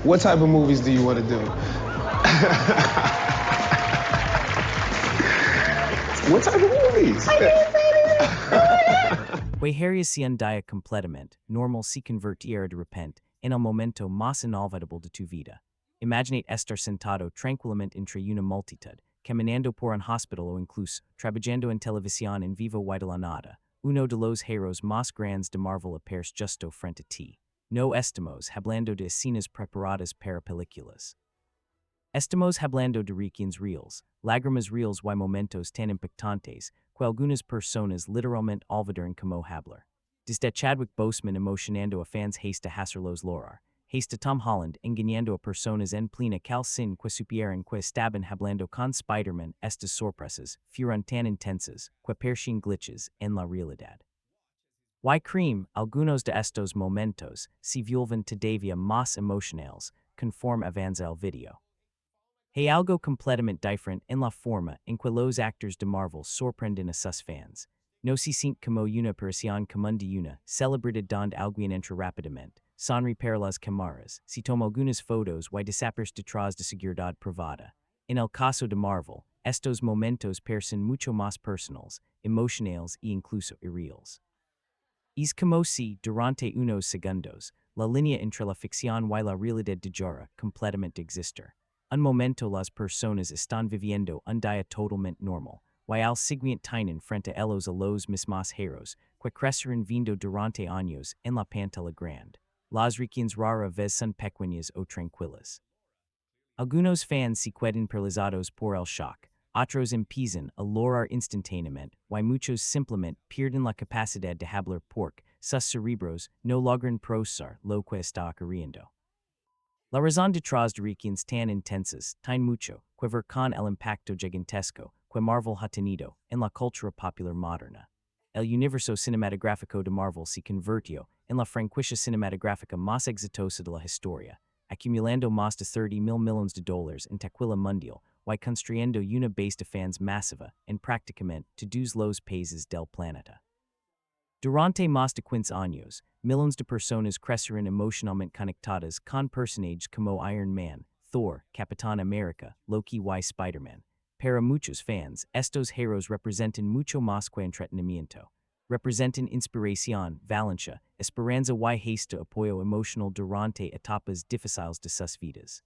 What type of movies do you want to do? What type of movies? Que harías si un día completamente normal si convirtiera de repente en el momento más inolvidable de tu vida. Imaginate estar sentado tranquilamente entre una multitud, caminando por un hospital o incluso trabajando en televisión en vivo y de la nada. Uno de los héroes más grandes de Marvel aparece justo frente a ti. No estamos hablando de escenas preparadas para películas. Estamos hablando de reacciones reales, lágrimas reales y momentos tan impactantes que algunas personas literalmente olvidaron como hablar. Desde Chadwick Boseman emocionando a fans hasta hacerlos llorar, hasta Tom Holland engañando a personas en plena calcín que supieran que estaban hablando con Spider-Man. Estas sorpresas fueron tan intensas que parecían glitches en la realidad. Y cream, algunos de estos momentos se vuelven todavía más emocionales conforme avanza el video. Hay algo completamente diferente en la forma en que los actores de Marvel sorprenden a sus fans. No se siente como una aparición común de una celebridad donde alguien entra rápidamente, sonríe para las cámaras, se toma algunas fotos y desaparece detrás de seguridad privada. En el caso de Marvel, estos momentos parecen mucho más personales, emocionales e incluso irreales. Es como si, durante unos segundos, la línea entre la ficción y la realidad dejara completamente existir. Un momento las personas están viviendo un día totalmente normal, y al siguiente tienen frente a ellos a los mismos héroes que crecieron viendo durante años en la pantalla grande. Las reacciones rara vez son pequeñas o tranquilas. Algunos fans se quedan paralizados por el shock, otros empiezan a llorar instantáneamente, y muchos simplemente pierden la capacidad de hablar porque sus cerebros no logran procesar lo que está ocurriendo. La razón detrás de reacciones tan intensas tiene mucho que ver con el impacto gigantesco que Marvel ha tenido en la cultura popular moderna. El universo cinematográfico de Marvel se convirtió en la franquicia cinematográfica más exitosa de la historia, acumulando más de 30,000 millones de dólares en taquilla mundial y construyendo una base de fans masiva en prácticamente todos los países del planeta. Durante más de 15 años, millones de personas crecieron emocionalmente conectadas con personajes como Iron Man, Thor, Capitán América, Loki y Spider-Man. Para muchos fans, estos héroes representan mucho más que entretenimiento. Representan inspiración, valencia, esperanza y hasta apoyo emocional durante etapas difíciles de sus vidas.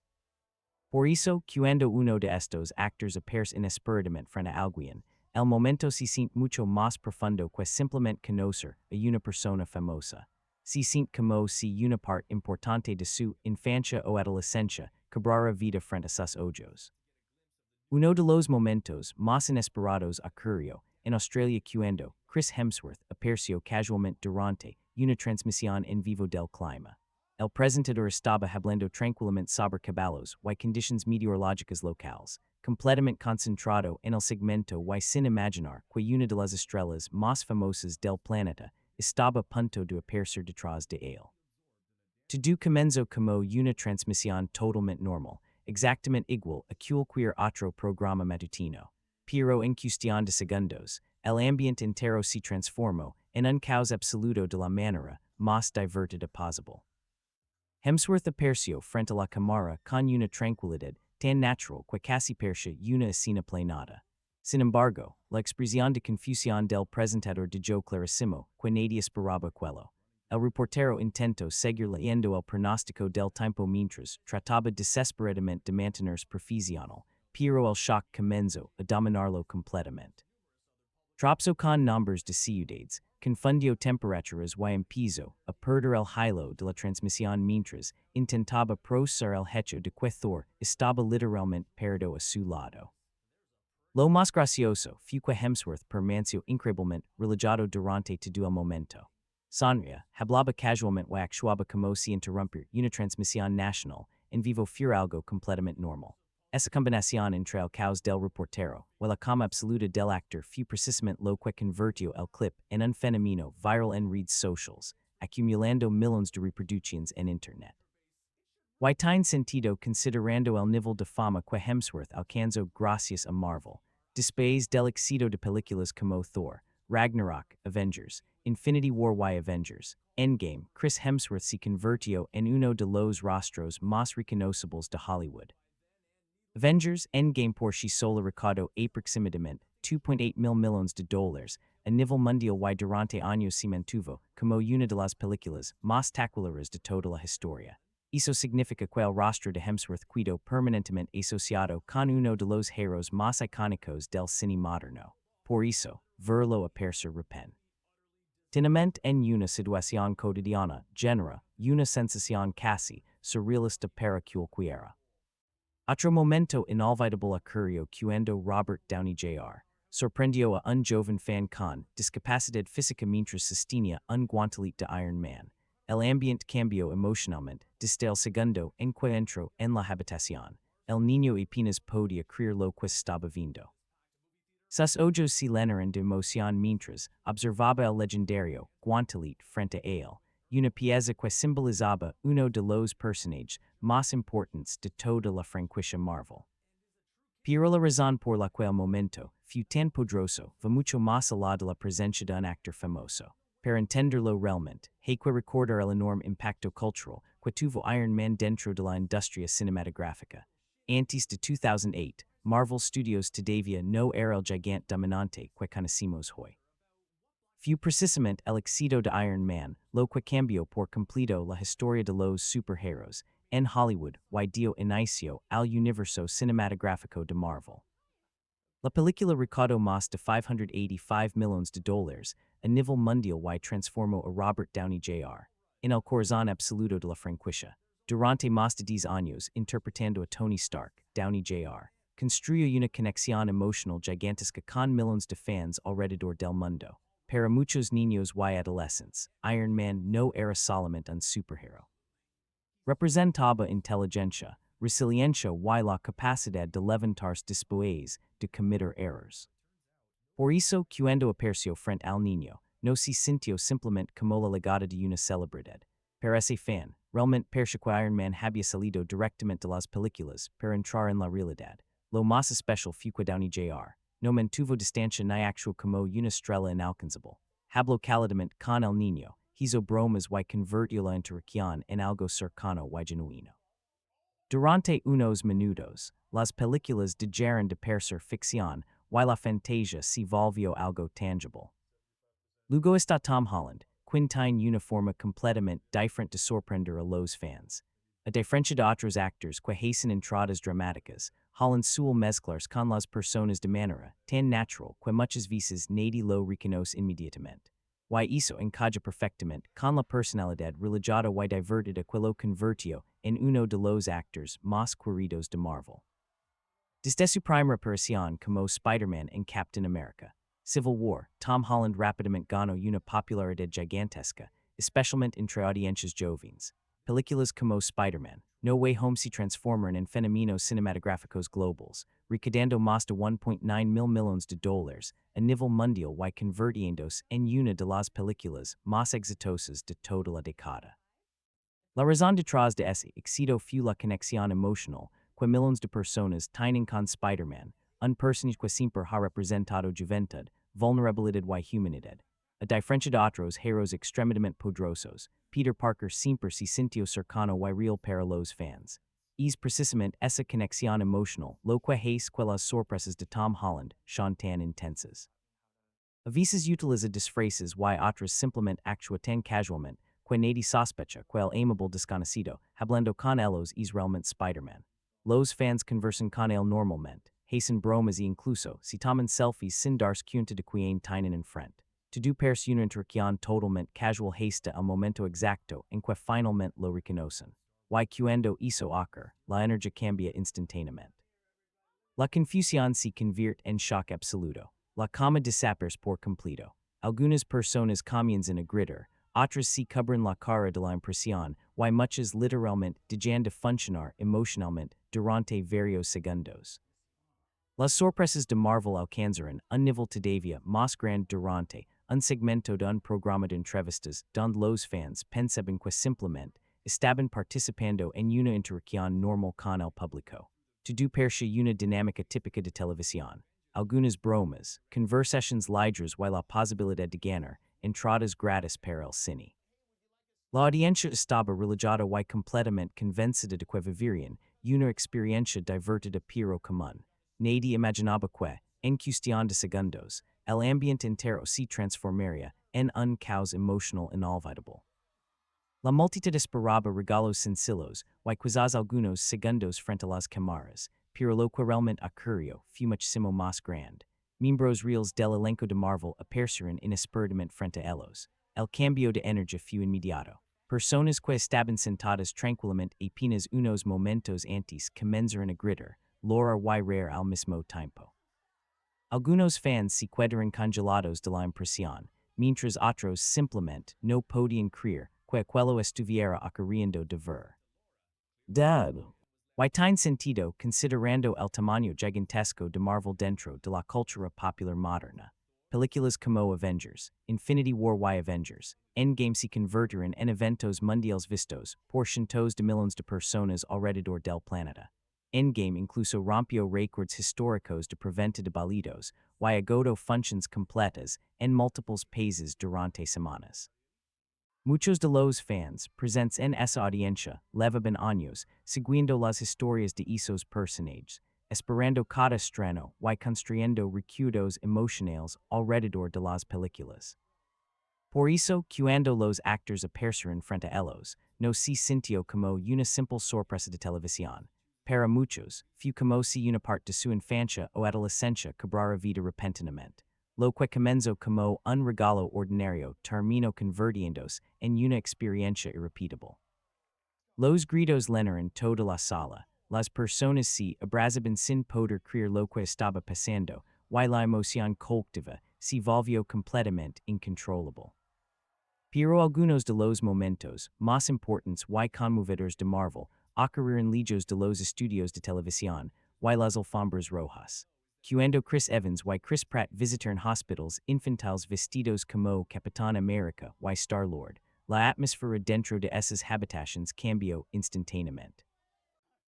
Por eso, cuando uno de estos actores aparece inesperadamente frente a alguien, el momento se siente mucho más profundo que simplemente conocer a una persona famosa. Se siente como si una parte importante de su infancia o adolescencia cobrara vida frente a sus ojos. Uno de los momentos más inesperados ocurrió en Australia cuando Chris Hemsworth apareció casualmente durante una transmisión en vivo del clima. El presentador estaba hablando tranquilamente sobre caballos y condiciones meteorológicas locales, completamente concentrado en el segmento y sin imaginar que una de las estrellas más famosas del planeta estaba a punto de aparecer detrás de él. Todo comenzó como una transmisión totalmente normal, exactamente igual a cualquier otro programa matutino. Pero en cuestión de segundos, el ambiente entero se transformó en un caos absoluto de la manera más divertida posible. Hemsworth apareció frente a la cámara con una tranquilidad tan natural que casi parecía una escena planeada. Sin embargo, la expresión de confusión del presentador dejó clarísimo que nadie esperaba aquello. El reportero intentó seguir leyendo el pronóstico del tiempo mientras trataba desesperadamente de mantenerse profesional, pero el shock comenzó a dominarlo completamente. Tropso con nombres de ciudades, confundió temperaturas y empezó a perder el hilo de la transmisión mientras intentaba procesar el hecho de que Thor estaba literalmente perdido a su lado. Lo más gracioso fue que Hemsworth permaneció increíblemente relajado durante todo el momento. Sonría, hablaba casualmente y actuaba como si interrumpir una transmisión nacional en vivo fuera algo completamente normal. Esa combinación entre el caos del reportero y la calma absoluta del actor fue precisamente lo que convirtió el clip en un fenómeno viral en redes sociales, acumulando millones de reproducciones en Internet. Y tiene sentido considerando el nivel de fama que Hemsworth alcanzó gracias a Marvel, después del éxito de películas como Thor, Ragnarok, Avengers, Infinity War y Avengers, Endgame, Chris Hemsworth se convirtió en uno de los rostros más reconocibles de Hollywood. Avengers, Endgame por sí sola recaudó aproximadamente 2.8 mil millones de dólares a nivel mundial y durante años se mantuvo como una de las películas más taquilladas de toda la historia. Eso significa que el rostro de Hemsworth quedó permanentemente asociado con uno de los héroes más icónicos del cine moderno. Por eso, verlo aparecer repentinamente en una situación cotidiana genera una sensación casi surrealista para cualquiera. Otro momento inolvidable ocurrió cuando Robert Downey Jr. sorprendió a un joven fan con discapacidad física mientras sostenía un guantelete de Iron Man. El ambiente cambió emocionalmente desde el segundo en que entró en la habitación. El niño apenas podía creer lo que estaba viendo. Sus ojos se llenaron de emoción mientras observaba el legendario guantelete frente a él, una pieza que simbolizaba uno de los personajes más importantes de toda la franquicia Marvel. Pero la razón por la cual momento fue tan poderoso va mucho más allá de la presencia de un actor famoso. Para entenderlo realmente, hay que recordar el enorme impacto cultural que tuvo Iron Man dentro de la industria cinematográfica. Antes de 2008, Marvel Studios todavía no era el gigante dominante que conocemos hoy. Fue precisamente el éxito de Iron Man lo que cambió por completo la historia de los superhéroes en Hollywood y dio inicio al universo cinematográfico de Marvel. La película recaudó más de 585 millones de dólares a nivel mundial y transformó a Robert Downey Jr. en el corazón absoluto de la franquicia. Durante más de 10 años interpretando a Tony Stark, Downey Jr. construyó una conexión emocional gigantesca con millones de fans alrededor del mundo. Para muchos niños y adolescentes, Iron Man no era solamente un superhéroe. Representaba inteligencia, resiliencia y la capacidad de levantarse después de cometer errores. Por eso, cuando apareció frente al niño, no se sintió simplemente como la llegada de una celebridad. Para ese fan, realmente pareció que Iron Man había salido directamente de las películas para entrar en la realidad. Lo más especial fue que Downey Jr. no mantuvo distancia ni actuó como una estrella inalcanzable. Habló cálidamente con el niño, hizo bromas y convirtió la interacción en algo cercano y genuino. Durante unos minutos, las películas dejaron de parecer ficción y la fantasía se volvió algo tangible. Luego está Tom Holland, quien tiene una forma completamente diferente de sorprender a los fans. A diferencia de otros actores que hacen entradas dramáticas, Holland suele mezclarse con las personas de manera tan natural que muchas veces nadie lo reconoce inmediatamente. Y eso encaja perfectamente con la personalidad relajada y divertida que lo convirtió en uno de los actores más queridos de Marvel. Desde su primera aparición como Spider-Man en Captain America Civil War, Tom Holland rápidamente ganó una popularidad gigantesca, especialmente entre audiencias jóvenes. Películas como Spider-Man, No Way Home se transformaron en fenómenos cinematográficos globales, recaudando más de 1.9 mil millones de dólares a nivel mundial y convirtiéndose en una de las películas más exitosas de toda la década. La razón detrás de ese éxito fue la conexión emocional que millones de personas tienen con Spider-Man, un personaje que siempre ha representado juventud, vulnerabilidad y humanidad. A diferencia de otros héroes extremadamente poderosos, Peter Parker siempre se sintió cercano y real para los fans. Es precisamente esa conexión emocional lo que hace que las sorpresas de Tom Holland sean tan intensas. A veces utiliza disfraces y otras simplemente actúa tan casualmente que nadie sospecha que el amable desconocido hablando con ellos es realmente Spider-Man. Los fans conversan con él normalmente, hacen bromas e incluso se toman selfies sin darse cuenta de quien tienen enfrente. Todo parece una interacción totalmente casual hasta el momento exacto en que finalmente lo reconocen. Y cuando eso ocurre, la energía cambia instantáneamente. La confusión se convierte en shock absoluto. La calma desaparece por completo. Algunas personas comienzan a gritar, otras se cubren la cara de la impresión, y muchas literalmente dejan de funcionar emocionalmente durante varios segundos. Las sorpresas de Marvel alcanzaron un nivel todavía más grande durante un segmento de un programa de entrevistas donde los fans pensaban que simplemente estaban participando en una interacción normal con el público. Todo parecía una dinámica típica de televisión. Algunas bromas, conversaciones ligeras y la posibilidad de ganar entradas gratis para el cine. La audiencia estaba religada y completamente convencida de que vivirían una experiencia divertida pero común. Nadie imaginaba que, en cuestión de segundos, el ambiente entero se transformaría en un caos emocional inolvidable. La multitud esperaba regalos sencillos y quizás algunos segundos frente a las cámaras, pero lo que realmente ocurrió fue muchísimo más grande. Miembros reales del elenco de Marvel aparecieron inesperadamente frente a ellos. El cambio de energía fue inmediato. Personas que estaban sentadas tranquilamente apenas unos momentos antes comenzaron a gritar, llorar y reír al mismo tiempo. Algunos fans se quedaron congelados de la impresión, mientras otros simplemente no podían creer que aquello estuviera ocurriendo de verdad. Y tiene sentido considerando el tamaño gigantesco de Marvel dentro de la cultura popular moderna. Películas como Avengers, Infinity War y Avengers, Endgame se convirtieron en eventos mundiales vistos por cientos de millones de personas alrededor del planeta. Endgame incluso rompió récords históricos de preventa de boletos y agotó funciones completas en múltiples países durante semanas. Muchos de los fans presentes en esa audiencia llevaban años siguiendo las historias de esos personajes, esperando cada estreno y construyendo recuerdos emocionales alrededor de las películas. Por eso, cuando los actores aparecieron frente a ellos, no se sintió como una simple sorpresa de televisión. Para muchos, fue como si una parte de su infancia o adolescencia cobrara vida repentinamente. Lo que comenzó como un regalo ordinario terminó convirtiéndose en una experiencia irrepetible. Los gritos llenaron toda la sala, las personas se abrazaban sin poder creer lo que estaba pasando, y la emoción colectiva se volvió completamente incontrolable. Pero algunos de los momentos más importantes y conmovedores de Marvel ocurrieron lejos de los estudios de televisión y las alfombras rojas. Cuando Chris Evans y Chris Pratt visitaron hospitals infantiles vestidos como Capitán América y Star-Lord, la atmósfera dentro de esas habitaciones cambió instantáneamente.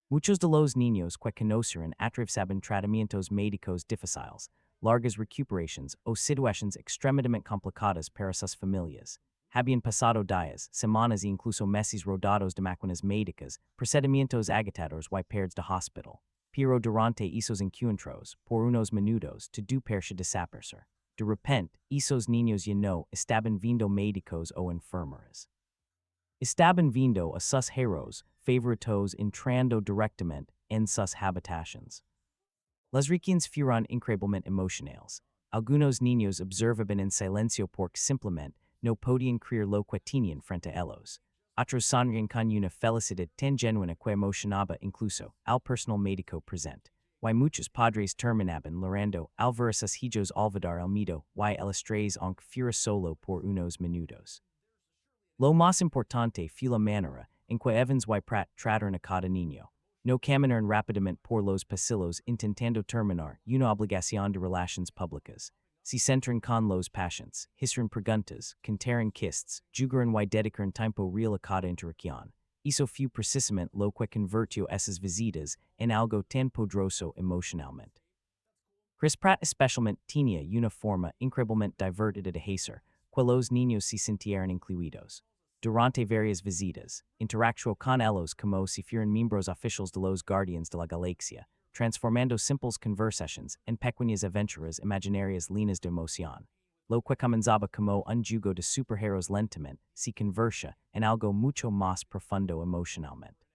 Muchos de los niños que conocieron atravesaban tratamientos médicos difíciles, largas recuperaciones o situaciones extremadamente complicadas para sus familias. Habían pasado días, semanas e incluso meses rodados de máquinas médicas, procedimientos agitados y periodos de hospital. Pero durante esos encuentros, por unos minutos, todo parecía desaparecer. De repente, esos niños ya no estaban viendo médicos o enfermeras. Estaban viendo a sus héroes favoritos entrando directamente en sus habitaciones. Las reacciones fueron increíblemente emocionales. Algunos niños observaban en silencio porque simplemente no podían creer lo que tenían frente a ellos. Otros sonrían con una felicidad tan genuina que emocionaba incluso al personal médico presente. Y muchos padres terminaban llorando al ver a sus hijos olvidar el miedo y el estrés aunque fuera solo por unos minutos. Lo más importante fue la manera en que Evans y Pratt trataron a cada niño. No caminaron rápidamente por los pasillos intentando terminar una obligación de relaciones públicas. Se centran con los pacientes, hicieron preguntas, contaron chistes, jugaron y dedicaron tiempo real a cada interacción. Eso fue precisamente lo que convirtió esas visitas en algo tan poderoso emocionalmente. Chris Pratt especialmente tenía una forma increíblemente divertida de hacer, que los niños se sintieron incluidos. Durante varias visitas, interactuó con ellos como si fueran miembros oficiales de los Guardianes de la Galaxia, transformando simples conversaciones en pequeñas aventuras imaginarias llenas de emoción. Lo que comenzaba como un juego de superhéroes lentamente se convirtió en algo mucho más profundo emocionalmente.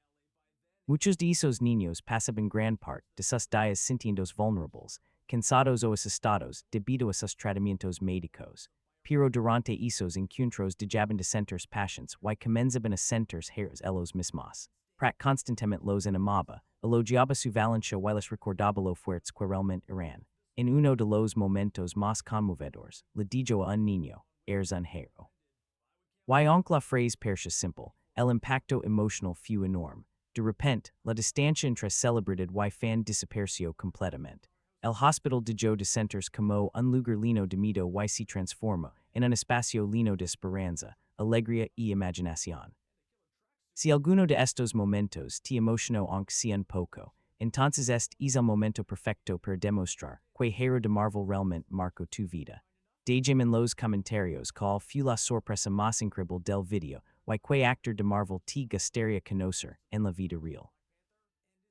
Muchos de esos niños pasaban gran parte de sus días sintiéndose vulnerables, cansados o asustados debido a sus tratamientos médicos. Pero durante esos encuentros dejaban de sentirse pacientes y comenzaban a sentirse héroes ellos mismos. Pratt constantemente los animaba, elogiaba su valencia y les recordaba lo fuertes que realmente eran. En uno de los momentos más conmovedores, le dijo a un niño, eres un héroe. Y aunque la frase parecía simple, el impacto emocional fue enorme. De repente, la distancia entre celebrated y fan desapareció completamente. El hospital dejó de sentirse como un lugar lleno de miedo y se transformó en un espacio lleno de esperanza, alegría y imaginación. Si alguno de estos momentos te emocionó aunque sea un poco, entonces este es el momento perfecto para demostrar que Hero de Marvel realmente marcó tu vida. Degem en los comentarios call fu la sorpresa más increíble del video, y que actor de Marvel te gustaría conocer en la vida real.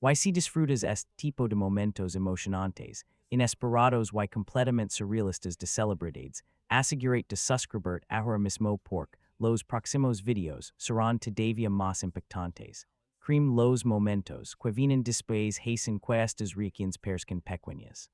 Y si disfrutas este tipo de momentos emocionantes, inesperados y completamente surrealistas de celebridades, asegurate de suscribirte ahora mismo porque los próximos videos serán todavía más impactantes. Cream los momentos que vienen después hacen que estas reacciones parezcan pequeñas.